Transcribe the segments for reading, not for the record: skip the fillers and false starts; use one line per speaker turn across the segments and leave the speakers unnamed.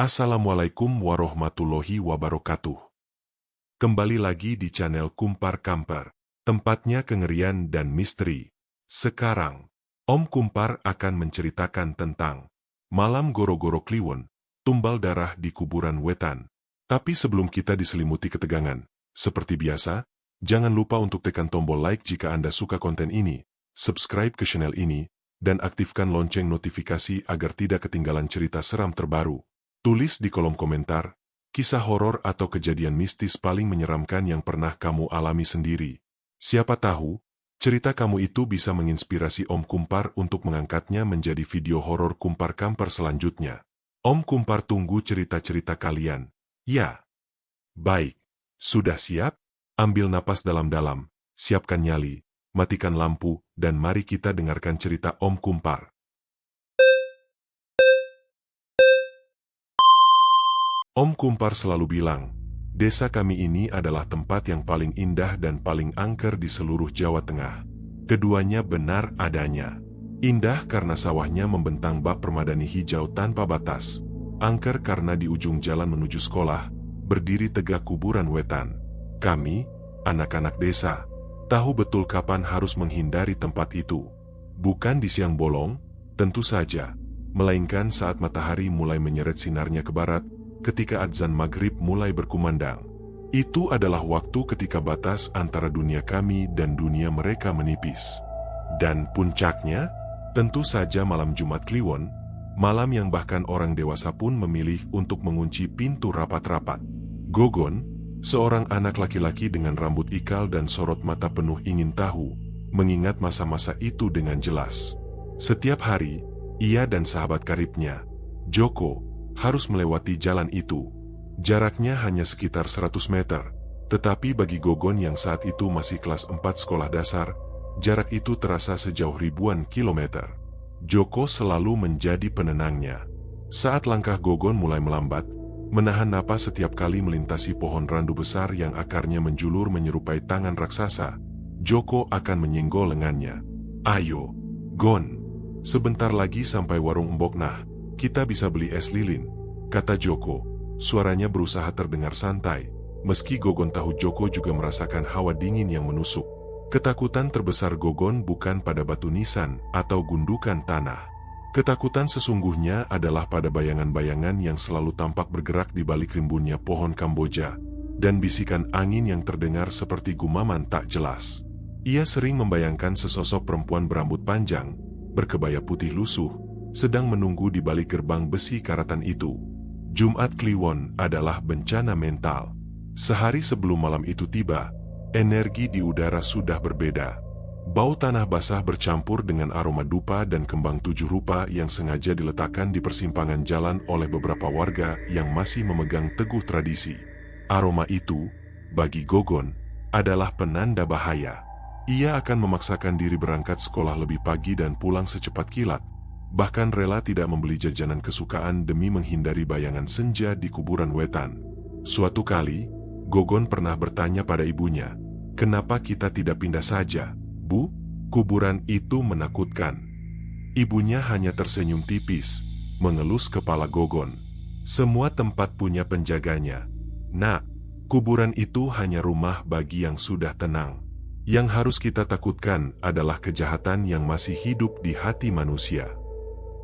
Assalamualaikum warahmatullahi wabarakatuh. Kembali lagi di channel Kumpar Kamper, tempatnya kengerian dan misteri. Sekarang, Om Kumpar akan menceritakan tentang Malam Goro-Goro Kliwon, tumbal darah di kuburan wetan. Tapi sebelum kita diselimuti ketegangan, seperti biasa, jangan lupa untuk tekan tombol like jika Anda suka konten ini, subscribe ke channel ini, dan aktifkan lonceng notifikasi agar tidak ketinggalan cerita seram terbaru. Tulis di kolom komentar, kisah horor atau kejadian mistis paling menyeramkan yang pernah kamu alami sendiri. Siapa tahu, cerita kamu itu bisa menginspirasi Om Kumpar untuk mengangkatnya menjadi video horor Kumpar Kamper selanjutnya. Om Kumpar tunggu cerita-cerita kalian. Ya. Baik. Sudah siap? Ambil napas dalam-dalam, siapkan nyali, matikan lampu, dan mari kita dengarkan cerita Om Kumpar. Om Kumpar selalu bilang, desa kami ini adalah tempat yang paling indah dan paling angker di seluruh Jawa Tengah. Keduanya benar adanya. Indah karena sawahnya membentang bak permadani hijau tanpa batas. Angker karena di ujung jalan menuju sekolah, berdiri tegak kuburan wetan. Kami, anak-anak desa, tahu betul kapan harus menghindari tempat itu. Bukan di siang bolong, tentu saja, melainkan saat matahari mulai menyeret sinarnya ke barat, ketika adzan maghrib mulai berkumandang. Itu adalah waktu ketika batas antara dunia kami dan dunia mereka menipis. Dan puncaknya, tentu saja malam Jumat Kliwon, malam yang bahkan orang dewasa pun memilih untuk mengunci pintu rapat-rapat. Gogon, seorang anak laki-laki dengan rambut ikal dan sorot mata penuh ingin tahu, mengingat masa-masa itu dengan jelas. Setiap hari, ia dan sahabat karibnya, Joko, harus melewati jalan itu. Jaraknya hanya sekitar 100 meter, tetapi bagi Gogon yang saat itu masih kelas 4 sekolah dasar, jarak itu terasa sejauh ribuan kilometer. Joko selalu menjadi penenangnya. Saat langkah Gogon mulai melambat, menahan napas setiap kali melintasi pohon randu besar yang akarnya menjulur menyerupai tangan raksasa, Joko akan menyenggol lengannya. Ayo, Gon, sebentar lagi sampai warung Mbok Nah, kita bisa beli es lilin, kata Joko. Suaranya berusaha terdengar santai, meski Gogon tahu Joko juga merasakan hawa dingin yang menusuk. Ketakutan terbesar Gogon bukan pada batu nisan atau gundukan tanah. Ketakutan sesungguhnya adalah pada bayangan-bayangan yang selalu tampak bergerak di balik rimbunnya pohon Kamboja, dan bisikan angin yang terdengar seperti gumaman tak jelas. Ia sering membayangkan sesosok perempuan berambut panjang, berkebaya putih lusuh, sedang menunggu di balik gerbang besi karatan itu. Jumat Kliwon adalah bencana mental. Sehari sebelum malam itu tiba, energi di udara sudah berbeda. Bau tanah basah bercampur dengan aroma dupa dan kembang 7 rupa yang sengaja diletakkan di persimpangan jalan oleh beberapa warga yang masih memegang teguh tradisi. Aroma itu, bagi Gogon, adalah penanda bahaya. Ia akan memaksakan diri berangkat sekolah lebih pagi dan pulang secepat kilat, bahkan rela tidak membeli jajanan kesukaan demi menghindari bayangan senja di kuburan wetan. Suatu kali, Gogon pernah bertanya pada ibunya, "Kenapa kita tidak pindah saja, Bu? Kuburan itu menakutkan." Ibunya hanya tersenyum tipis, mengelus kepala Gogon. "Semua tempat punya penjaganya, Nak. Kuburan itu hanya rumah bagi yang sudah tenang. Yang harus kita takutkan adalah kejahatan yang masih hidup di hati manusia."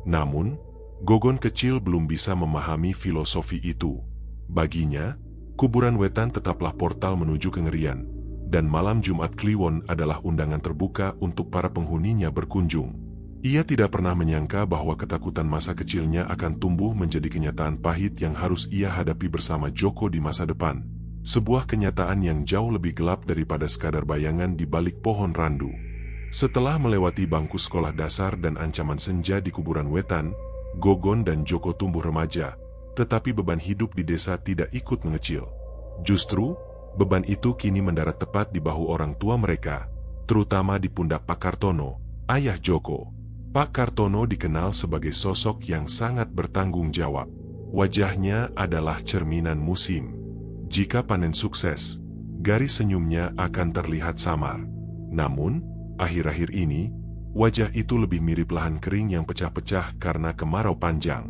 Namun, Gogon kecil belum bisa memahami filosofi itu. Baginya, kuburan wetan tetaplah portal menuju kengerian, dan malam Jumat Kliwon adalah undangan terbuka untuk para penghuninya berkunjung. Ia tidak pernah menyangka bahwa ketakutan masa kecilnya akan tumbuh menjadi kenyataan pahit yang harus ia hadapi bersama Joko di masa depan. Sebuah kenyataan yang jauh lebih gelap daripada sekadar bayangan di balik pohon randu. Setelah melewati bangku sekolah dasar dan ancaman senja di kuburan wetan, Gogon dan Joko tumbuh remaja, tetapi beban hidup di desa tidak ikut mengecil. Justru, beban itu kini mendarat tepat di bahu orang tua mereka, terutama di pundak Pak Kartono, ayah Joko. Pak Kartono dikenal sebagai sosok yang sangat bertanggung jawab. Wajahnya adalah cerminan musim. Jika panen sukses, garis senyumnya akan terlihat samar. Namun, akhir-akhir ini, wajah itu lebih mirip lahan kering yang pecah-pecah karena kemarau panjang.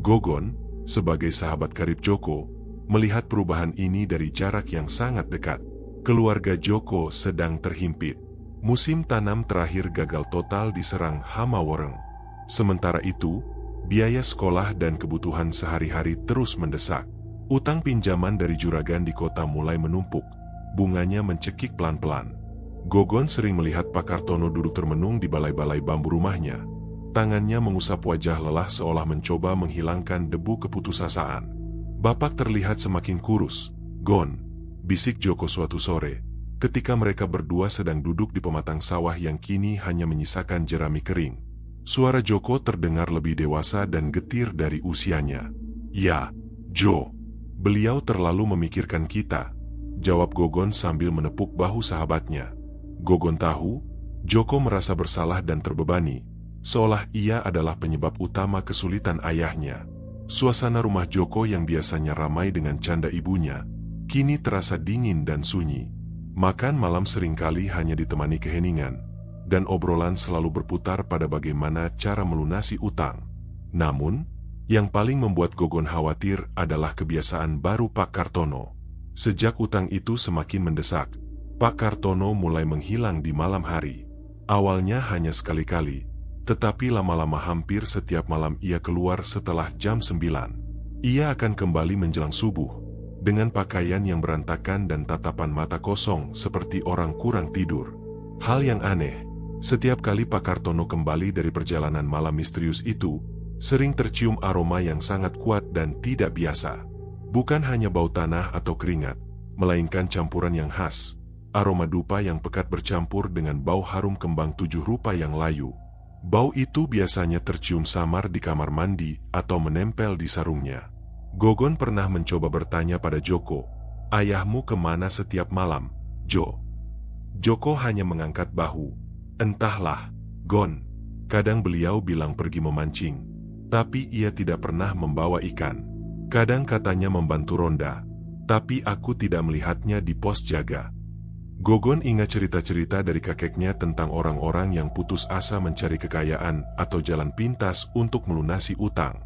Gogon, Sebagai sahabat karib Joko, melihat perubahan ini dari jarak yang sangat dekat. Keluarga Joko sedang terhimpit. Musim tanam terakhir gagal total diserang hama wareng. Sementara itu, biaya sekolah dan kebutuhan sehari-hari terus mendesak. Utang pinjaman dari juragan di kota mulai menumpuk. Bunganya mencekik pelan-pelan. Gogon sering melihat Pak Kartono duduk termenung di balai-balai bambu rumahnya. Tangannya mengusap wajah lelah seolah mencoba menghilangkan debu keputusasaan. Bapak terlihat semakin kurus. "Gon," bisik Joko suatu sore, ketika mereka berdua sedang duduk di pematang sawah yang kini hanya menyisakan jerami kering. Suara Joko terdengar lebih dewasa dan getir dari usianya. "Ya, Jo. Beliau terlalu memikirkan kita," jawab Gogon sambil menepuk bahu sahabatnya. Gogon tahu, Joko merasa bersalah dan terbebani, seolah ia adalah penyebab utama kesulitan ayahnya. Suasana rumah Joko yang biasanya ramai dengan canda ibunya, kini terasa dingin dan sunyi. Makan malam seringkali hanya ditemani keheningan, dan obrolan selalu berputar pada bagaimana cara melunasi utang. Namun, yang paling membuat Gogon khawatir adalah kebiasaan baru Pak Kartono. Sejak utang itu semakin mendesak, Pak Kartono mulai menghilang di malam hari. Awalnya hanya sekali-kali, tetapi lama-lama hampir setiap malam ia keluar setelah jam 9. Ia akan kembali menjelang subuh, dengan pakaian yang berantakan dan tatapan mata kosong seperti orang kurang tidur. Hal yang aneh, setiap kali Pak Kartono kembali dari perjalanan malam misterius itu, sering tercium aroma yang sangat kuat dan tidak biasa. Bukan hanya bau tanah atau keringat, melainkan campuran yang khas, aroma dupa yang pekat bercampur dengan bau harum kembang 7 rupa yang layu. Bau itu biasanya tercium samar di kamar mandi atau menempel di sarungnya. Gogon pernah mencoba bertanya pada Joko, "Ayahmu kemana setiap malam, Jo?" Joko hanya mengangkat bahu. "Entahlah, Gon. Kadang beliau bilang pergi memancing, tapi ia tidak pernah membawa ikan. Kadang katanya membantu ronda, tapi aku tidak melihatnya di pos jaga." Gogon ingat cerita-cerita dari kakeknya tentang orang-orang yang putus asa mencari kekayaan atau jalan pintas untuk melunasi utang.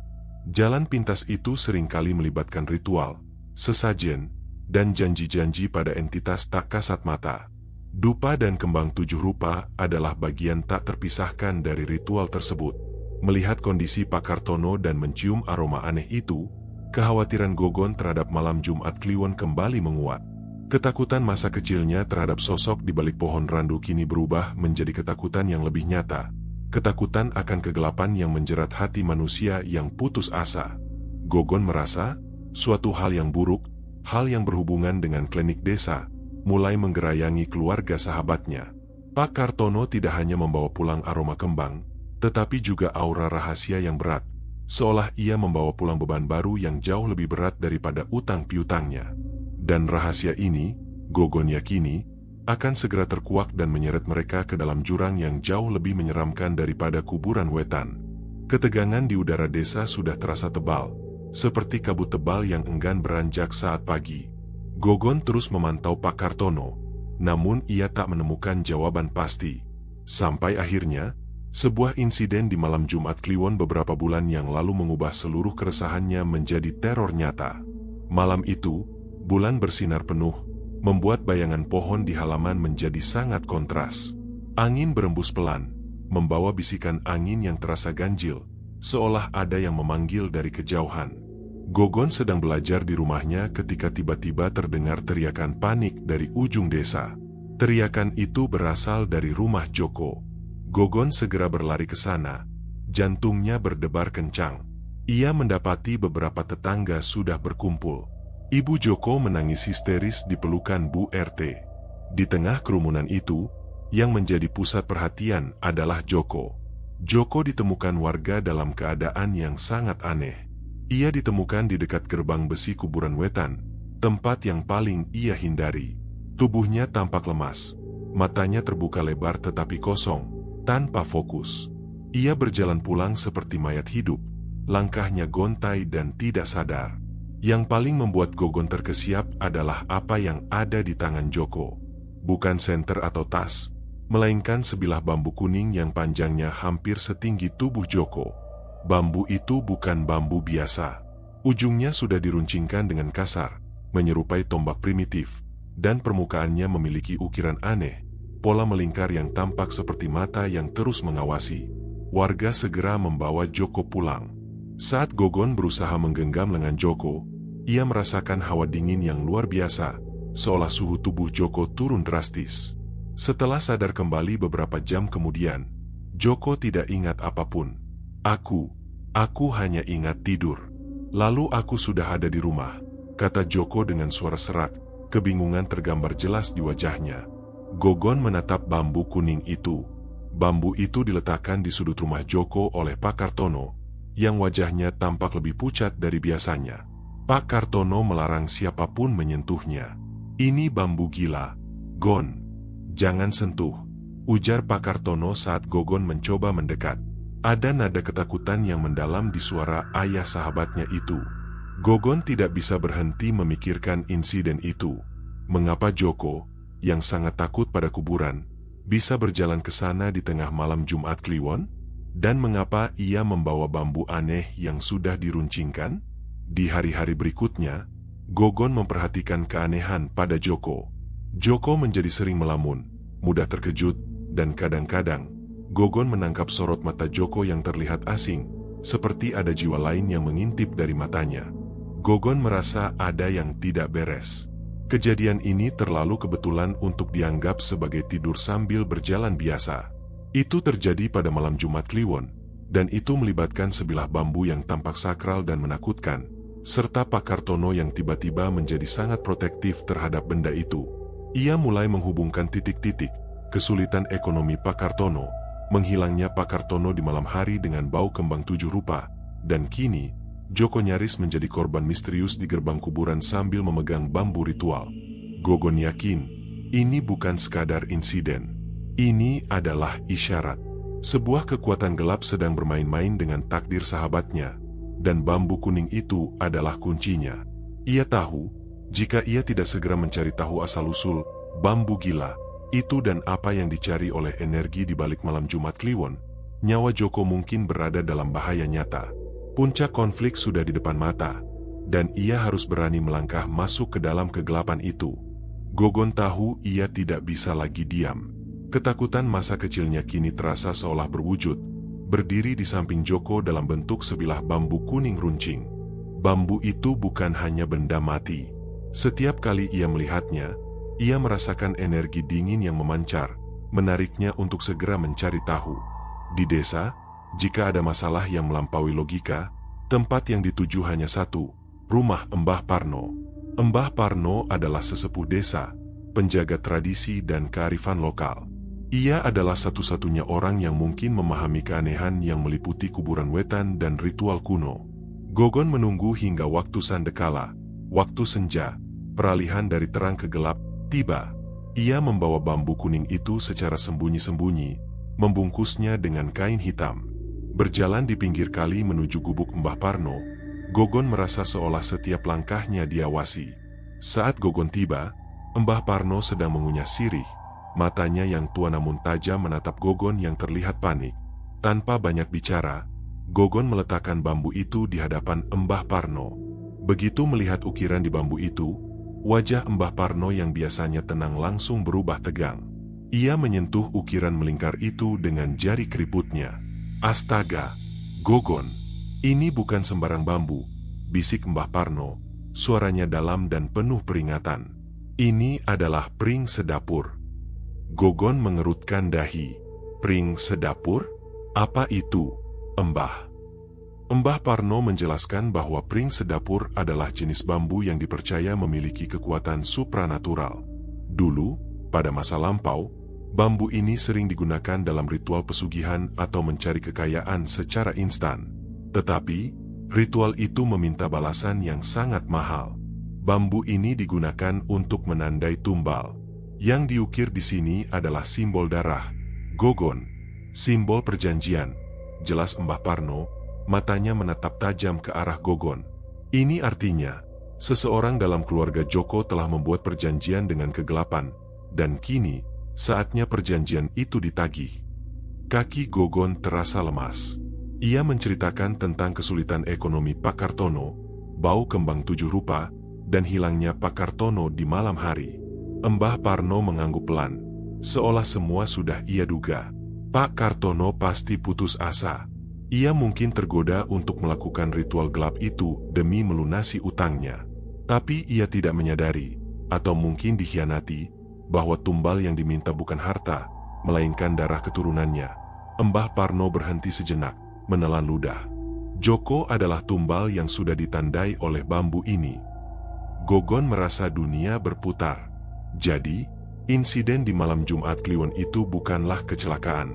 Jalan pintas itu seringkali melibatkan ritual, sesajen, dan janji-janji pada entitas tak kasat mata. Dupa dan kembang 7 rupa adalah bagian tak terpisahkan dari ritual tersebut. Melihat kondisi Pak Kartono dan mencium aroma aneh itu, kekhawatiran Gogon terhadap malam Jumat Kliwon kembali menguat. Ketakutan masa kecilnya terhadap sosok di balik pohon randu kini berubah menjadi ketakutan yang lebih nyata. Ketakutan akan kegelapan yang menjerat hati manusia yang putus asa. Gogon merasa, suatu hal yang buruk, hal yang berhubungan dengan klinik desa, mulai menggerayangi keluarga sahabatnya. Pak Kartono tidak hanya membawa pulang aroma kembang, tetapi juga aura rahasia yang berat, seolah ia membawa pulang beban baru yang jauh lebih berat daripada utang piutangnya. Dan rahasia ini, Gogon yakini, akan segera terkuak dan menyeret mereka ke dalam jurang yang jauh lebih menyeramkan daripada kuburan wetan. Ketegangan di udara desa sudah terasa tebal, seperti kabut tebal yang enggan beranjak saat pagi. Gogon terus memantau Pak Kartono, namun ia tak menemukan jawaban pasti. Sampai akhirnya, sebuah insiden di malam Jumat Kliwon beberapa bulan yang lalu mengubah seluruh keresahannya menjadi teror nyata. Malam itu, bulan bersinar penuh, membuat bayangan pohon di halaman menjadi sangat kontras. Angin berembus pelan, membawa bisikan angin yang terasa ganjil, seolah ada yang memanggil dari kejauhan. Gogon sedang belajar di rumahnya ketika tiba-tiba terdengar teriakan panik dari ujung desa. Teriakan itu berasal dari rumah Joko. Gogon segera berlari ke sana, jantungnya berdebar kencang. Ia mendapati beberapa tetangga sudah berkumpul. Ibu Joko menangis histeris di pelukan Bu RT. Di tengah kerumunan itu, yang menjadi pusat perhatian adalah Joko. Joko ditemukan warga dalam keadaan yang sangat aneh. Ia ditemukan di dekat gerbang besi kuburan wetan, tempat yang paling ia hindari. Tubuhnya tampak lemas, matanya terbuka lebar tetapi kosong, tanpa fokus. Ia berjalan pulang seperti mayat hidup, langkahnya gontai dan tidak sadar. Yang paling membuat Gogon terkesiap adalah apa yang ada di tangan Joko. Bukan senter atau tas, melainkan sebilah bambu kuning yang panjangnya hampir setinggi tubuh Joko. Bambu itu bukan bambu biasa. Ujungnya sudah diruncingkan dengan kasar, menyerupai tombak primitif, dan permukaannya memiliki ukiran aneh, pola melingkar yang tampak seperti mata yang terus mengawasi. Warga segera membawa Joko pulang. Saat Gogon berusaha menggenggam lengan Joko, ia merasakan hawa dingin yang luar biasa, seolah suhu tubuh Joko turun drastis. Setelah sadar kembali beberapa jam kemudian, Joko tidak ingat apapun. Aku hanya ingat tidur. Lalu aku sudah ada di rumah, kata Joko dengan suara serak, kebingungan tergambar jelas di wajahnya. Gogon menatap bambu kuning itu. Bambu itu diletakkan di sudut rumah Joko oleh Pak Kartono, yang wajahnya tampak lebih pucat dari biasanya. Pak Kartono melarang siapapun menyentuhnya. Ini bambu gila, Gon. Jangan sentuh, ujar Pak Kartono saat Gogon mencoba mendekat. Ada nada ketakutan yang mendalam di suara ayah sahabatnya itu. Gogon tidak bisa berhenti memikirkan insiden itu. Mengapa Joko, yang sangat takut pada kuburan, bisa berjalan ke sana di tengah malam Jumat Kliwon? Dan mengapa ia membawa bambu aneh yang sudah diruncingkan? Di hari-hari berikutnya, Gogon memperhatikan keanehan pada Joko. Joko menjadi sering melamun, mudah terkejut, dan kadang-kadang Gogon menangkap sorot mata Joko yang terlihat asing, seperti ada jiwa lain yang mengintip dari matanya. Gogon merasa ada yang tidak beres. Kejadian ini terlalu kebetulan untuk dianggap sebagai tidur sambil berjalan biasa. Itu terjadi pada malam Jumat Kliwon, dan itu melibatkan sebilah bambu yang tampak sakral dan menakutkan, serta Pak Kartono yang tiba-tiba menjadi sangat protektif terhadap benda itu. Ia mulai menghubungkan titik-titik, kesulitan ekonomi Pak Kartono, menghilangnya Pak Kartono di malam hari dengan bau kembang 7 rupa, dan kini, Joko nyaris menjadi korban misterius di gerbang kuburan sambil memegang bambu ritual. Gogon yakin, ini bukan sekadar insiden. Ini adalah isyarat. Sebuah kekuatan gelap sedang bermain-main dengan takdir sahabatnya, dan bambu kuning itu adalah kuncinya. Ia tahu, jika ia tidak segera mencari tahu asal-usul bambu gila itu dan apa yang dicari oleh energi di balik malam Jumat Kliwon, nyawa Joko mungkin berada dalam bahaya nyata. Puncak konflik sudah di depan mata, dan ia harus berani melangkah masuk ke dalam kegelapan itu. Gogon tahu ia tidak bisa lagi diam. Ketakutan masa kecilnya kini terasa seolah berwujud, berdiri di samping Joko dalam bentuk sebilah bambu kuning runcing. Bambu itu bukan hanya benda mati. Setiap kali ia melihatnya, ia merasakan energi dingin yang memancar, menariknya untuk segera mencari tahu. Di desa, jika ada masalah yang melampaui logika, tempat yang dituju hanya satu, rumah Mbah Parno. Mbah Parno adalah sesepuh desa, penjaga tradisi dan kearifan lokal. Ia adalah satu-satunya orang yang mungkin memahami keanehan yang meliputi kuburan wetan dan ritual kuno. Gogon menunggu hingga waktu sandekala, waktu senja, peralihan dari terang ke gelap, tiba. Ia membawa bambu kuning itu secara sembunyi-sembunyi, membungkusnya dengan kain hitam. Berjalan di pinggir kali menuju gubuk Mbah Parno, Gogon merasa seolah setiap langkahnya diawasi. Saat Gogon tiba, Mbah Parno sedang mengunyah sirih. Matanya yang tua namun tajam menatap Gogon yang terlihat panik. Tanpa banyak bicara, Gogon meletakkan bambu itu di hadapan Mbah Parno. Begitu melihat ukiran di bambu itu, wajah Mbah Parno yang biasanya tenang langsung berubah tegang. Ia menyentuh ukiran melingkar itu dengan jari keriputnya. Astaga, Gogon, ini bukan sembarang bambu, bisik Mbah Parno, suaranya dalam dan penuh peringatan. Ini adalah pring sedapur. Gogon mengerutkan dahi. Pring sedapur? Apa itu, Mbah? Mbah Parno menjelaskan bahwa pring sedapur adalah jenis bambu yang dipercaya memiliki kekuatan supranatural. Dulu, pada masa lampau, bambu ini sering digunakan dalam ritual pesugihan atau mencari kekayaan secara instan. Tetapi, ritual itu meminta balasan yang sangat mahal. Bambu ini digunakan untuk menandai tumbal. Yang diukir di sini adalah simbol darah, Gogon, simbol perjanjian, jelas Mbah Parno. Matanya menatap tajam ke arah Gogon. Ini artinya, seseorang dalam keluarga Joko telah membuat perjanjian dengan kegelapan, dan kini, saatnya perjanjian itu ditagih. Kaki Gogon terasa lemas. Ia menceritakan tentang kesulitan ekonomi Pak Kartono, bau kembang 7 rupa, dan hilangnya Pak Kartono di malam hari. Mbah Parno mengangguk pelan, seolah semua sudah ia duga. Pak Kartono pasti putus asa. Ia mungkin tergoda untuk melakukan ritual gelap itu demi melunasi utangnya. Tapi ia tidak menyadari, atau mungkin dikhianati, bahwa tumbal yang diminta bukan harta, melainkan darah keturunannya. Mbah Parno berhenti sejenak, menelan ludah. Joko adalah tumbal yang sudah ditandai oleh bambu ini. Gogon merasa dunia berputar. Jadi, insiden di malam Jumat Kliwon itu bukanlah kecelakaan.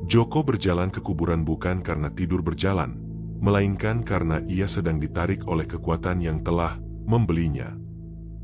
Joko berjalan ke kuburan bukan karena tidur berjalan, melainkan karena ia sedang ditarik oleh kekuatan yang telah membelinya.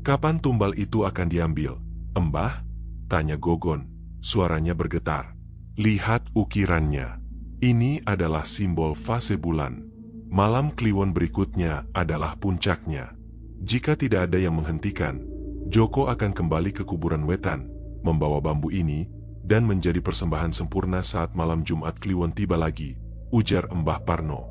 Kapan tumbal itu akan diambil, Mbah? Tanya Gogon, suaranya bergetar. Lihat ukirannya. Ini adalah simbol fase bulan. Malam Kliwon berikutnya adalah puncaknya. Jika tidak ada yang menghentikan, Joko akan kembali ke kuburan Wetan, membawa bambu ini, dan menjadi persembahan sempurna saat malam Jumat Kliwon tiba lagi, ujar Mbah Parno.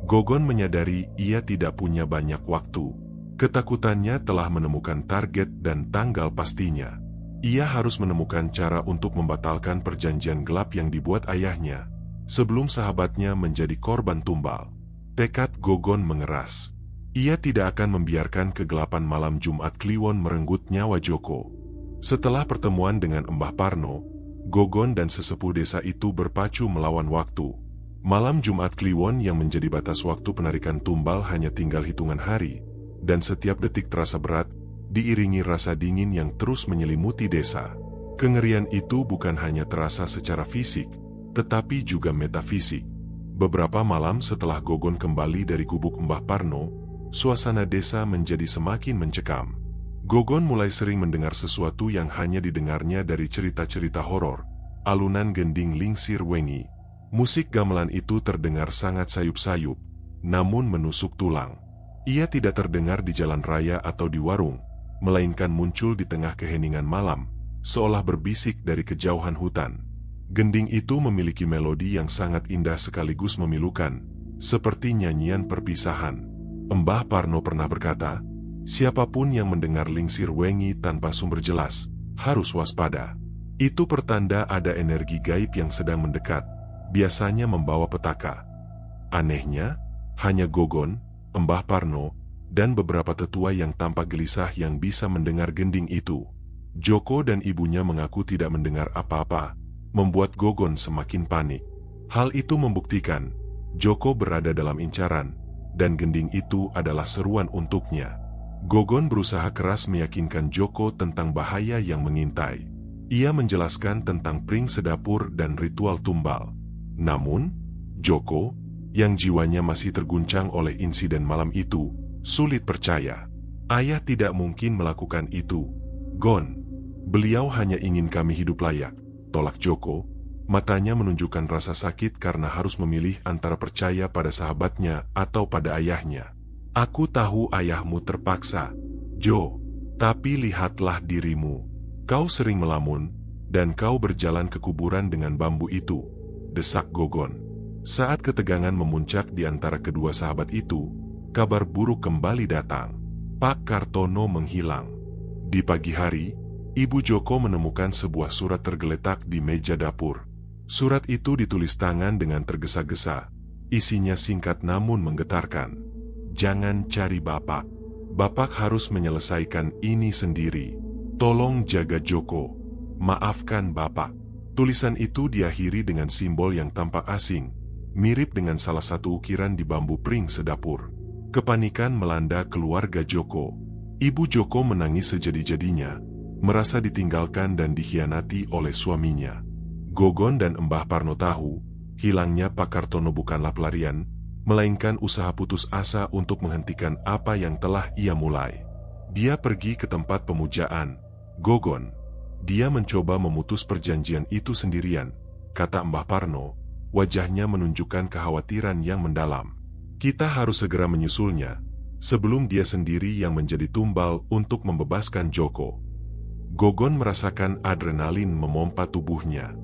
Gogon menyadari ia tidak punya banyak waktu. Ketakutannya telah menemukan target dan tanggal pastinya. Ia harus menemukan cara untuk membatalkan perjanjian gelap yang dibuat ayahnya, sebelum sahabatnya menjadi korban tumbal. Tekad Gogon mengeras. Ia tidak akan membiarkan kegelapan malam Jumat Kliwon merenggut nyawa Joko. Setelah pertemuan dengan Mbah Parno, Gogon dan sesepuh desa itu berpacu melawan waktu. Malam Jumat Kliwon yang menjadi batas waktu penarikan tumbal hanya tinggal hitungan hari, dan setiap detik terasa berat, diiringi rasa dingin yang terus menyelimuti desa. Kengerian itu bukan hanya terasa secara fisik, tetapi juga metafisik. Beberapa malam setelah Gogon kembali dari gubuk Mbah Parno, suasana desa menjadi semakin mencekam. Gogon mulai sering mendengar sesuatu yang hanya didengarnya dari cerita-cerita horor, alunan gending lingsir wengi. Musik gamelan itu terdengar sangat sayup-sayup, namun menusuk tulang. Ia tidak terdengar di jalan raya atau di warung, melainkan muncul di tengah keheningan malam, seolah berbisik dari kejauhan hutan. Gending itu memiliki melodi yang sangat indah sekaligus memilukan, seperti nyanyian perpisahan. Mbah Parno pernah berkata, siapapun yang mendengar lingsir wengi tanpa sumber jelas, harus waspada. Itu pertanda ada energi gaib yang sedang mendekat, biasanya membawa petaka. Anehnya, hanya Gogon, Mbah Parno, dan beberapa tetua yang tampak gelisah yang bisa mendengar gending itu. Joko dan ibunya mengaku tidak mendengar apa-apa, membuat Gogon semakin panik. Hal itu membuktikan, Joko berada dalam incaran, dan gending itu adalah seruan untuknya. Gogon berusaha keras meyakinkan Joko tentang bahaya yang mengintai. Ia menjelaskan tentang pring sedapur dan ritual tumbal. Namun, Joko, yang jiwanya masih terguncang oleh insiden malam itu, sulit percaya. Ayah tidak mungkin melakukan itu. Gon, beliau hanya ingin kami hidup layak, tolak Joko. Matanya menunjukkan rasa sakit karena harus memilih antara percaya pada sahabatnya atau pada ayahnya. Aku tahu ayahmu terpaksa, Jo, tapi lihatlah dirimu. Kau sering melamun, dan kau berjalan ke kuburan dengan bambu itu, desak Gogon. Saat ketegangan memuncak di antara kedua sahabat itu, kabar buruk kembali datang. Pak Kartono menghilang. Di pagi hari, Ibu Joko menemukan sebuah surat tergeletak di meja dapur. Surat itu ditulis tangan dengan tergesa-gesa. Isinya singkat namun menggetarkan. Jangan cari Bapak. Bapak harus menyelesaikan ini sendiri. Tolong jaga Joko. Maafkan Bapak. Tulisan itu diakhiri dengan simbol yang tampak asing, mirip dengan salah satu ukiran di bambu pring sedapur. Kepanikan melanda keluarga Joko. Ibu Joko menangis sejadi-jadinya, merasa ditinggalkan dan dikhianati oleh suaminya. Gogon dan Mbah Parno tahu, hilangnya Pak Kartono bukanlah pelarian, melainkan usaha putus asa untuk menghentikan apa yang telah ia mulai. Dia pergi ke tempat pemujaan. Gogon, dia mencoba memutus perjanjian itu sendirian, kata Mbah Parno, wajahnya menunjukkan kekhawatiran yang mendalam. Kita harus segera menyusulnya, sebelum dia sendiri yang menjadi tumbal untuk membebaskan Joko. Gogon merasakan adrenalin memompa tubuhnya.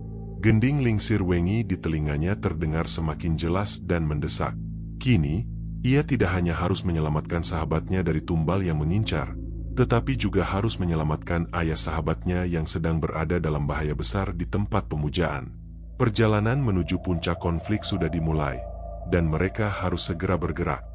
Gending lingsir wengi di telinganya terdengar semakin jelas dan mendesak. Kini, Ia tidak hanya harus menyelamatkan sahabatnya dari tumbal yang mengincar, tetapi juga harus menyelamatkan ayah sahabatnya yang sedang berada dalam bahaya besar di tempat pemujaan. Perjalanan menuju puncak konflik sudah dimulai, dan mereka harus segera bergerak.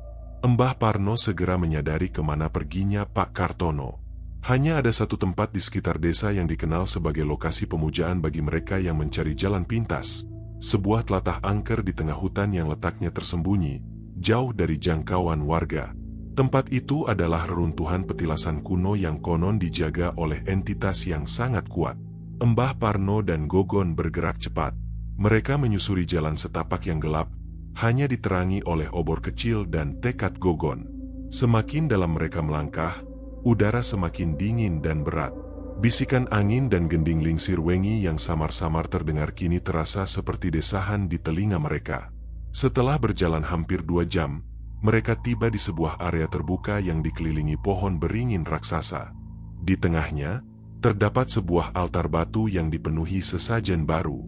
Mbah Parno segera menyadari kemana perginya Pak Kartono. Hanya ada satu tempat di sekitar desa yang dikenal sebagai lokasi pemujaan bagi mereka yang mencari jalan pintas. Sebuah telatah angker di tengah hutan yang letaknya tersembunyi, jauh dari jangkauan warga. Tempat itu adalah reruntuhan petilasan kuno yang konon dijaga oleh entitas yang sangat kuat. Mbah Parno dan Gogon bergerak cepat. Mereka menyusuri jalan setapak yang gelap, hanya diterangi oleh obor kecil dan tekad Gogon. Semakin dalam mereka melangkah, udara semakin dingin dan berat. Bisikan angin dan gending lingsir wengi yang samar-samar terdengar kini terasa seperti desahan di telinga mereka. Setelah berjalan hampir 2 jam, mereka tiba di sebuah area terbuka yang dikelilingi pohon beringin raksasa. Di tengahnya, terdapat sebuah altar batu yang dipenuhi sesajen baru.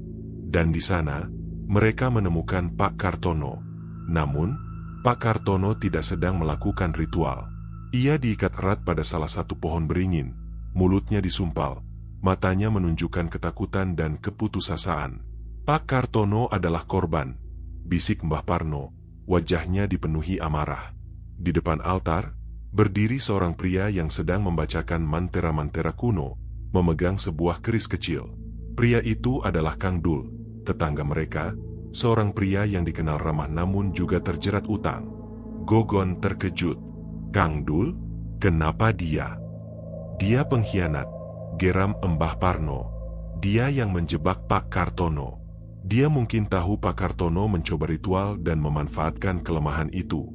Dan di sana, mereka menemukan Pak Kartono. Namun, Pak Kartono tidak sedang melakukan ritual. Ia diikat erat pada salah satu pohon beringin, mulutnya disumpal, matanya menunjukkan ketakutan dan keputusasaan. Pak Kartono adalah korban, bisik Mbah Parno, wajahnya dipenuhi amarah. Di depan altar, berdiri seorang pria yang sedang membacakan mantera-mantera kuno, memegang sebuah keris kecil. Pria itu adalah Kang Dul, tetangga mereka, seorang pria yang dikenal ramah namun juga terjerat utang. Gogon terkejut. Kang Dul? Kenapa dia? Dia pengkhianat, geram Mbah Parno. Dia yang menjebak Pak Kartono. Dia mungkin tahu Pak Kartono mencoba ritual dan memanfaatkan kelemahan itu.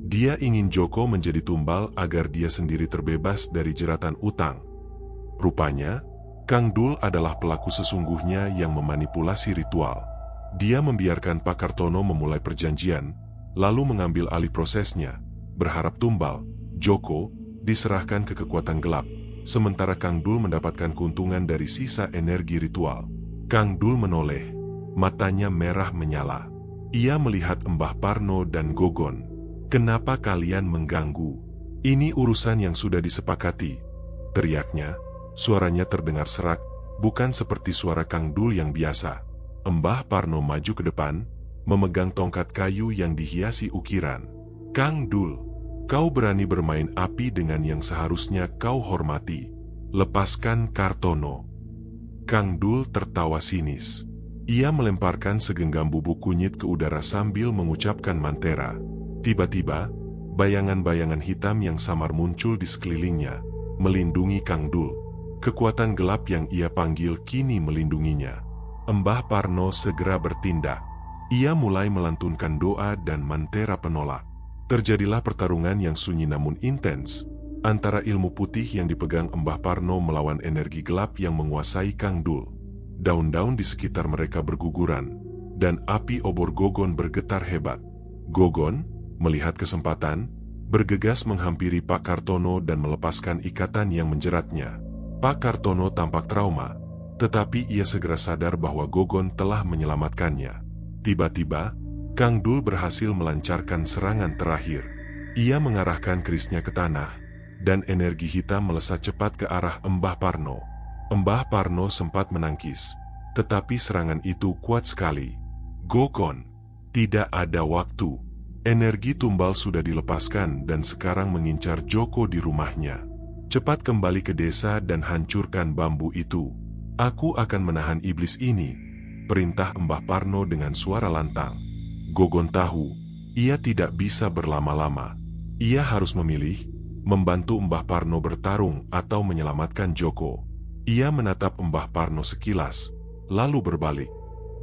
Dia ingin Joko menjadi tumbal agar dia sendiri terbebas dari jeratan utang. Rupanya, Kang Dul adalah pelaku sesungguhnya yang memanipulasi ritual. Dia membiarkan Pak Kartono memulai perjanjian, lalu mengambil alih prosesnya, berharap tumbal, Joko, diserahkan ke kekuatan gelap, sementara Kang Dul mendapatkan keuntungan dari sisa energi ritual. Kang Dul menoleh, matanya merah menyala. Ia melihat Mbah Parno dan Gogon. Kenapa kalian mengganggu? Ini urusan yang sudah disepakati, teriaknya. Suaranya terdengar serak, bukan seperti suara Kang Dul yang biasa. Mbah Parno maju ke depan, memegang tongkat kayu yang dihiasi ukiran. Kang Dul, kau berani bermain api dengan yang seharusnya kau hormati. Lepaskan Kartono. Kang Dul tertawa sinis. Ia melemparkan segenggam bubuk kunyit ke udara sambil mengucapkan mantera. Tiba-tiba, bayangan-bayangan hitam yang samar muncul di sekelilingnya, melindungi Kang Dul. Kekuatan gelap yang ia panggil kini melindunginya. Mbah Parno segera bertindak. Ia mulai melantunkan doa dan mantera penolak. Terjadilah pertarungan yang sunyi namun intens, antara ilmu putih yang dipegang Mbah Parno melawan energi gelap yang menguasai Kang Dul. Daun-daun di sekitar mereka berguguran, dan api obor Gogon bergetar hebat. Gogon, melihat kesempatan, bergegas menghampiri Pak Kartono dan melepaskan ikatan yang menjeratnya. Pak Kartono tampak trauma, tetapi ia segera sadar bahwa Gogon telah menyelamatkannya. Tiba-tiba, Kang Dul berhasil melancarkan serangan terakhir. Ia mengarahkan kerisnya ke tanah, dan energi hitam melesat cepat ke arah Mbah Parno. Mbah Parno sempat menangkis, tetapi serangan itu kuat sekali. Gogon, tidak ada waktu. Energi tumbal sudah dilepaskan dan sekarang mengincar Joko di rumahnya. Cepat kembali ke desa dan hancurkan bambu itu. Aku akan menahan iblis ini, perintah Mbah Parno dengan suara lantang. Gogon tahu, ia tidak bisa berlama-lama. Ia harus memilih, membantu Mbah Parno bertarung atau menyelamatkan Joko. Ia menatap Mbah Parno sekilas, lalu berbalik.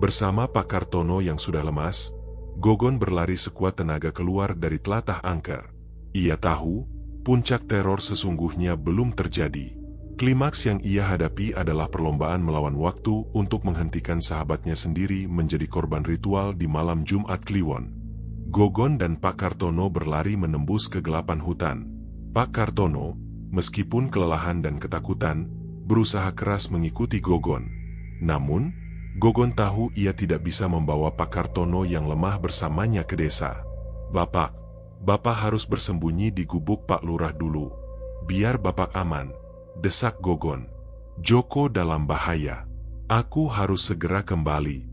Bersama Pak Kartono yang sudah lemas, Gogon berlari sekuat tenaga keluar dari telatah angker. Ia tahu, puncak teror sesungguhnya belum terjadi. Klimaks yang ia hadapi adalah perlombaan melawan waktu untuk menghentikan sahabatnya sendiri menjadi korban ritual di malam Jumat Kliwon. Gogon dan Pak Kartono berlari menembus kegelapan hutan. Pak Kartono, meskipun kelelahan dan ketakutan, berusaha keras mengikuti Gogon. Namun, Gogon tahu ia tidak bisa membawa Pak Kartono yang lemah bersamanya ke desa. "Bapak, Bapak harus bersembunyi di gubuk Pak Lurah dulu. Biar Bapak aman, desak Gogon. Joko dalam bahaya. Aku harus segera kembali.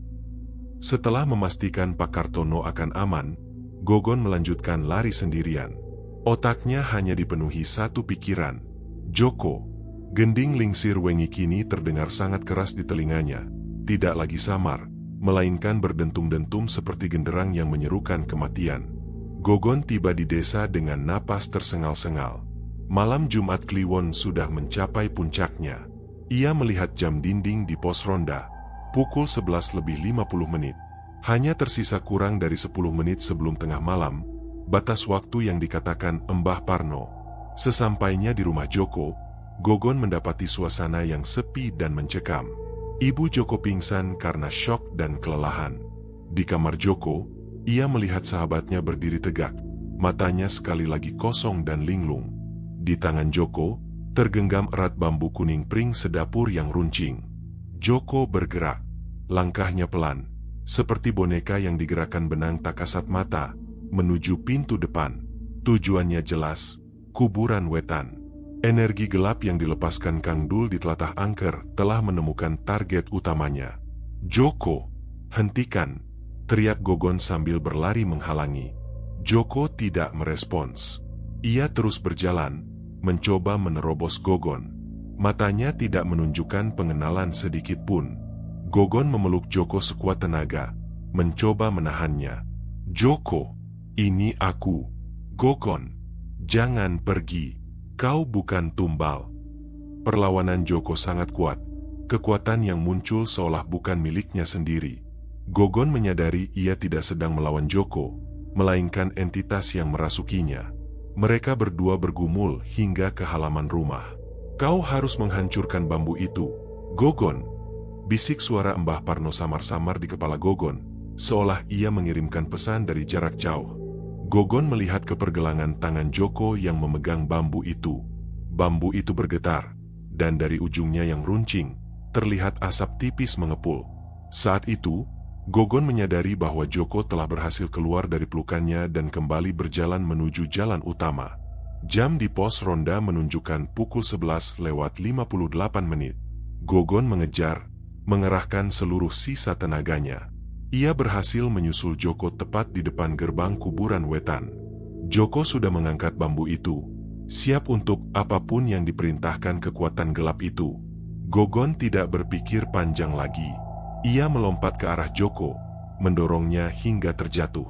Setelah memastikan Pak Kartono akan aman, Gogon melanjutkan lari sendirian. Otaknya hanya dipenuhi satu pikiran. Joko. Gending Lingsir Wengi kini terdengar sangat keras di telinganya. Tidak lagi samar, melainkan berdentum-dentum seperti genderang yang menyerukan kematian. Gogon tiba di desa dengan napas tersengal-sengal. Malam Jumat Kliwon sudah mencapai puncaknya. Ia melihat jam dinding di pos ronda. Pukul 11:50. Hanya tersisa kurang dari 10 menit sebelum tengah malam, batas waktu yang dikatakan Mbah Parno. Sesampainya di rumah Joko, Gogon mendapati suasana yang sepi dan mencekam. Ibu Joko pingsan karena syok dan kelelahan. Di kamar Joko, ia melihat sahabatnya berdiri tegak, matanya sekali lagi kosong dan linglung. Di tangan Joko, tergenggam erat bambu kuning pring sedapur yang runcing. Joko bergerak, langkahnya pelan, seperti boneka yang digerakkan benang tak kasat mata, menuju pintu depan. Tujuannya jelas, kuburan wetan. Energi gelap yang dilepaskan Kang Dul di telatah angker telah menemukan target utamanya. Joko, hentikan, teriak Gogon sambil berlari menghalangi. Joko tidak merespons. Ia terus berjalan, mencoba menerobos Gogon. Matanya tidak menunjukkan pengenalan sedikit pun. Gogon memeluk Joko sekuat tenaga, mencoba menahannya. Joko, ini aku. Gogon, jangan pergi. Kau bukan tumbal. Perlawanan Joko sangat kuat, kekuatan yang muncul seolah bukan miliknya sendiri. Gogon menyadari ia tidak sedang melawan Joko, melainkan entitas yang merasukinya. Mereka berdua bergumul hingga ke halaman rumah. Kau harus menghancurkan bambu itu, Gogon. Bisik suara Mbah Parno samar-samar di kepala Gogon, seolah ia mengirimkan pesan dari jarak jauh. Gogon melihat kepergelangan tangan Joko yang memegang bambu itu. Bambu itu bergetar, dan dari ujungnya yang runcing, terlihat asap tipis mengepul. Saat itu, Gogon menyadari bahwa Joko telah berhasil keluar dari pelukannya dan kembali berjalan menuju jalan utama. Jam di pos ronda menunjukkan pukul 11:58. Gogon mengejar, mengerahkan seluruh sisa tenaganya. Ia berhasil menyusul Joko tepat di depan gerbang kuburan wetan. Joko sudah mengangkat bambu itu, siap untuk apapun yang diperintahkan kekuatan gelap itu. Gogon tidak berpikir panjang lagi. Ia melompat ke arah Joko, mendorongnya hingga terjatuh.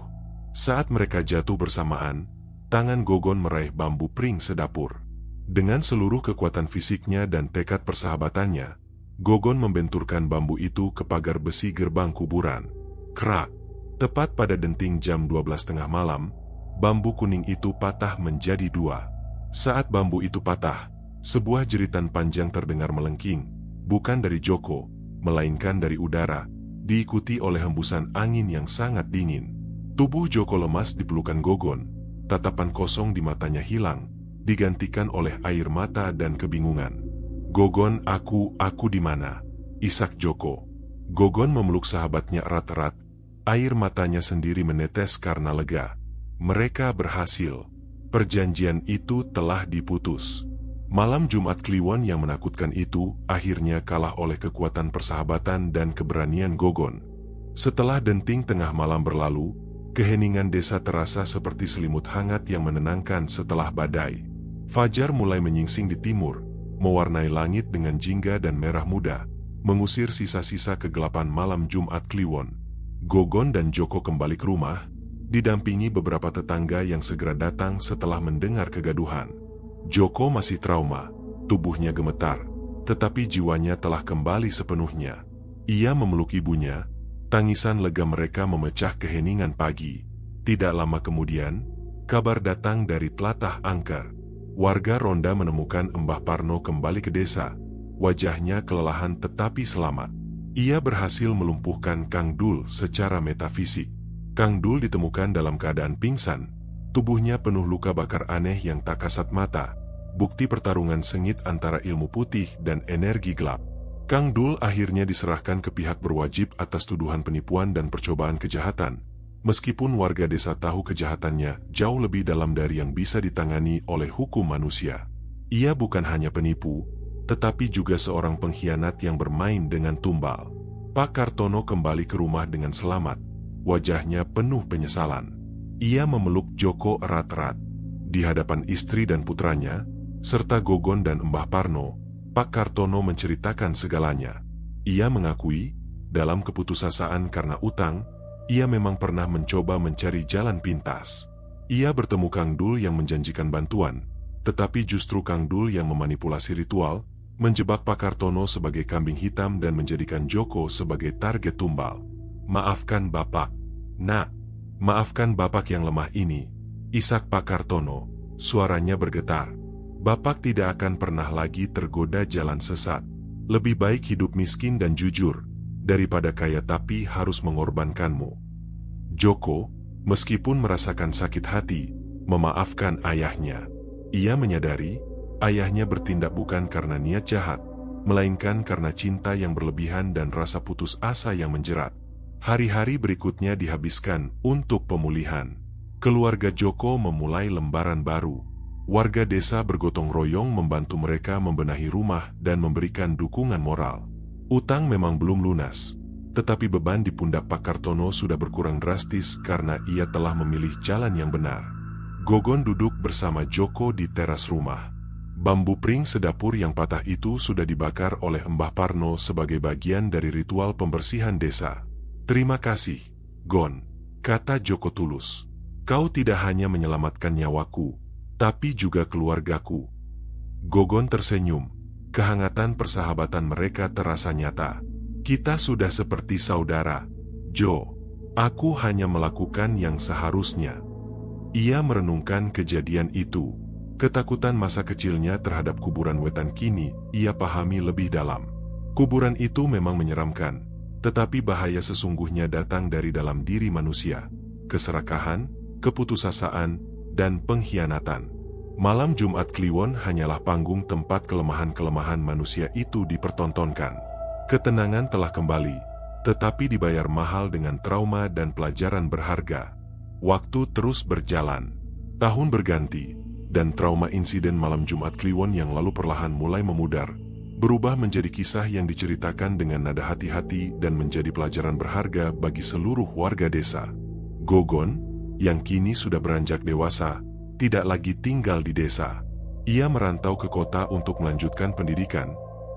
Saat mereka jatuh bersamaan, tangan Gogon meraih bambu pring sedapur. Dengan seluruh kekuatan fisiknya dan tekad persahabatannya, Gogon membenturkan bambu itu ke pagar besi gerbang kuburan. Krak! Tepat pada denting jam 12:30 malam, bambu kuning itu patah menjadi dua. Saat bambu itu patah, sebuah jeritan panjang terdengar melengking, bukan dari Joko, melainkan dari udara, diikuti oleh hembusan angin yang sangat dingin. Tubuh Joko lemas di pelukan Gogon, tatapan kosong di matanya hilang, digantikan oleh air mata dan kebingungan. Gogon, aku di mana? Isak Joko. Gogon memeluk sahabatnya erat-erat, air matanya sendiri menetes karena lega. Mereka berhasil. Perjanjian itu telah diputus. Malam Jumat Kliwon yang menakutkan itu akhirnya kalah oleh kekuatan persahabatan dan keberanian Gogon. Setelah denting tengah malam berlalu, keheningan desa terasa seperti selimut hangat yang menenangkan setelah badai. Fajar mulai menyingsing di timur, mewarnai langit dengan jingga dan merah muda, mengusir sisa-sisa kegelapan malam Jumat Kliwon. Gogon dan Joko kembali ke rumah, didampingi beberapa tetangga yang segera datang setelah mendengar kegaduhan. Joko masih trauma, tubuhnya gemetar, tetapi jiwanya telah kembali sepenuhnya. Ia memeluk ibunya, tangisan lega mereka memecah keheningan pagi. Tidak lama kemudian, kabar datang dari telatah angker. Warga ronda menemukan Mbah Parno kembali ke desa. Wajahnya kelelahan tetapi selamat. Ia berhasil melumpuhkan Kang Dul secara metafisik. Kang Dul ditemukan dalam keadaan pingsan. Tubuhnya penuh luka bakar aneh yang tak kasat mata. Bukti pertarungan sengit antara ilmu putih dan energi gelap. Kang Dul akhirnya diserahkan ke pihak berwajib atas tuduhan penipuan dan percobaan kejahatan. Meskipun warga desa tahu kejahatannya jauh lebih dalam dari yang bisa ditangani oleh hukum manusia. Ia bukan hanya penipu, tetapi juga seorang pengkhianat yang bermain dengan tumbal. Pak Kartono kembali ke rumah dengan selamat. Wajahnya penuh penyesalan. Ia memeluk Joko erat-erat. Di hadapan istri dan putranya, serta Gogon dan Mbah Parno, Pak Kartono menceritakan segalanya. Ia mengakui, dalam keputusasaan karena utang, ia memang pernah mencoba mencari jalan pintas. Ia bertemu Kang Dul yang menjanjikan bantuan, tetapi justru Kang Dul yang memanipulasi ritual, menjebak Pak Kartono sebagai kambing hitam dan menjadikan Joko sebagai target tumbal. Maafkan Bapak. Nak, maafkan Bapak yang lemah ini. Isak Pak Kartono, suaranya bergetar. Bapak tidak akan pernah lagi tergoda jalan sesat. Lebih baik hidup miskin dan jujur, daripada kaya tapi harus mengorbankanmu. Joko, meskipun merasakan sakit hati, memaafkan ayahnya. Ia menyadari, ayahnya bertindak bukan karena niat jahat, melainkan karena cinta yang berlebihan dan rasa putus asa yang menjerat. Hari-hari berikutnya dihabiskan untuk pemulihan. Keluarga Joko memulai lembaran baru. Warga desa bergotong royong membantu mereka membenahi rumah dan memberikan dukungan moral. Utang memang belum lunas, tetapi beban di pundak Pak Kartono sudah berkurang drastis karena ia telah memilih jalan yang benar. Gogon duduk bersama Joko di teras rumah. Bambu pring sedapur yang patah itu sudah dibakar oleh Mbah Parno sebagai bagian dari ritual pembersihan desa. Terima kasih, Gon, kata Joko tulus. Kau tidak hanya menyelamatkan nyawaku, tapi juga keluargaku. Gogon tersenyum. Kehangatan persahabatan mereka terasa nyata. Kita sudah seperti saudara, Jo. Aku hanya melakukan yang seharusnya. Ia merenungkan kejadian itu. Ketakutan masa kecilnya terhadap kuburan wetan kini ia pahami lebih dalam. Kuburan itu memang menyeramkan, tetapi bahaya sesungguhnya datang dari dalam diri manusia. Keserakahan, keputusasaan, dan pengkhianatan. Malam Jumat Kliwon hanyalah panggung tempat kelemahan-kelemahan manusia itu dipertontonkan. Ketenangan telah kembali, tetapi dibayar mahal dengan trauma dan pelajaran berharga. Waktu terus berjalan. Tahun berganti, dan trauma insiden malam Jumat Kliwon yang lalu perlahan mulai memudar, berubah menjadi kisah yang diceritakan dengan nada hati-hati dan menjadi pelajaran berharga bagi seluruh warga desa. Gogon, yang kini sudah beranjak dewasa, tidak lagi tinggal di desa. Ia merantau ke kota untuk melanjutkan pendidikan,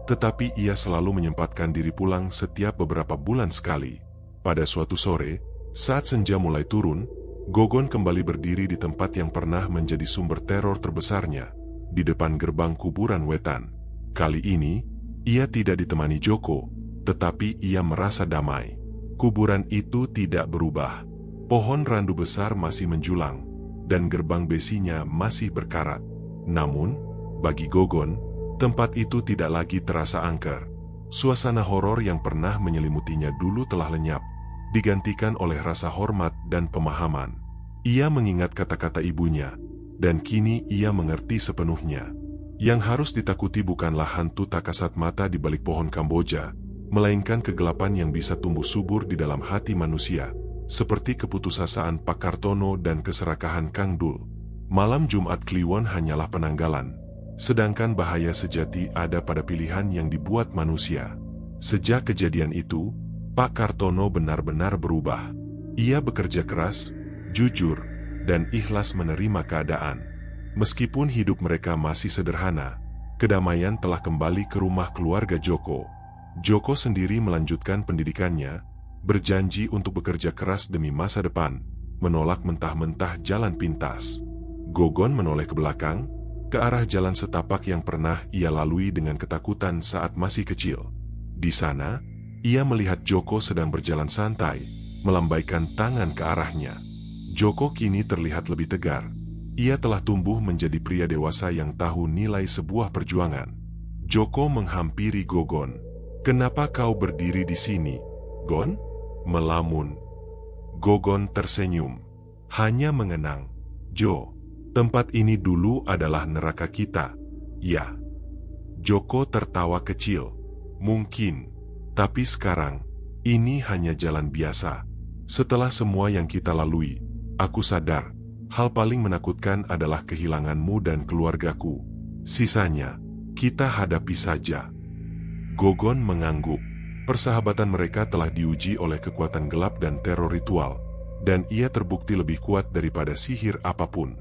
tetapi ia selalu menyempatkan diri pulang setiap beberapa bulan sekali. Pada suatu sore, saat senja mulai turun, Gogon kembali berdiri di tempat yang pernah menjadi sumber teror terbesarnya, di depan gerbang kuburan wetan. Kali ini, ia tidak ditemani Joko, tetapi ia merasa damai. Kuburan itu tidak berubah. Pohon randu besar masih menjulang, dan gerbang besinya masih berkarat. Namun, bagi Gogon, tempat itu tidak lagi terasa angker. Suasana horor yang pernah menyelimutinya dulu telah lenyap, digantikan oleh rasa hormat dan pemahaman. Ia mengingat kata-kata ibunya, dan kini ia mengerti sepenuhnya. Yang harus ditakuti bukanlah hantu tak kasat mata di balik pohon Kamboja, melainkan kegelapan yang bisa tumbuh subur di dalam hati manusia, seperti keputusasaan Pak Kartono dan keserakahan Kang Dul. Malam Jumat Kliwon hanyalah penanggalan, sedangkan bahaya sejati ada pada pilihan yang dibuat manusia. Sejak kejadian itu, Pak Kartono benar-benar berubah. Ia bekerja keras, jujur, dan ikhlas menerima keadaan. Meskipun hidup mereka masih sederhana, kedamaian telah kembali ke rumah keluarga Joko. Joko sendiri melanjutkan pendidikannya, berjanji untuk bekerja keras demi masa depan, menolak mentah-mentah jalan pintas. Gogon menoleh ke belakang, ke arah jalan setapak yang pernah ia lalui dengan ketakutan saat masih kecil. Di sana, ia melihat Joko sedang berjalan santai, melambaikan tangan ke arahnya. Joko kini terlihat lebih tegar. Ia telah tumbuh menjadi pria dewasa yang tahu nilai sebuah perjuangan. Joko menghampiri Gogon. "Kenapa kau berdiri di sini, Gon?" Melamun. Gogon tersenyum. Hanya mengenang. "Jo, tempat ini dulu adalah neraka kita." "Ya." Joko tertawa kecil. "Mungkin. Tapi sekarang, ini hanya jalan biasa. Setelah semua yang kita lalui, aku sadar, hal paling menakutkan adalah kehilanganmu dan keluargaku. Sisanya, kita hadapi saja. Gogon mengangguk. Persahabatan mereka telah diuji oleh kekuatan gelap dan teror ritual, dan ia terbukti lebih kuat daripada sihir apapun.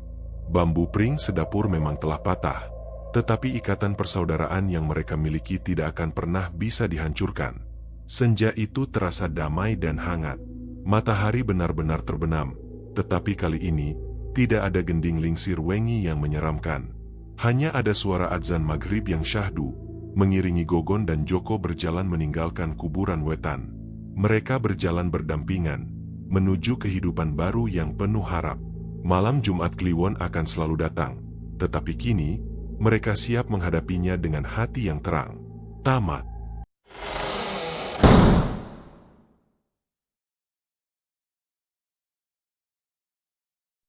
Bambu pring sedapur memang telah patah, tetapi ikatan persaudaraan yang mereka miliki tidak akan pernah bisa dihancurkan. Senja itu terasa damai dan hangat. Matahari benar-benar terbenam, tetapi kali ini, tidak ada gending lingsir wengi yang menyeramkan. Hanya ada suara adzan maghrib yang syahdu, mengiringi Gogon dan Joko berjalan meninggalkan kuburan wetan. Mereka berjalan berdampingan, menuju kehidupan baru yang penuh harap. Malam Jumat Kliwon akan selalu datang, tetapi kini, mereka siap menghadapinya dengan hati yang terang. Tamat.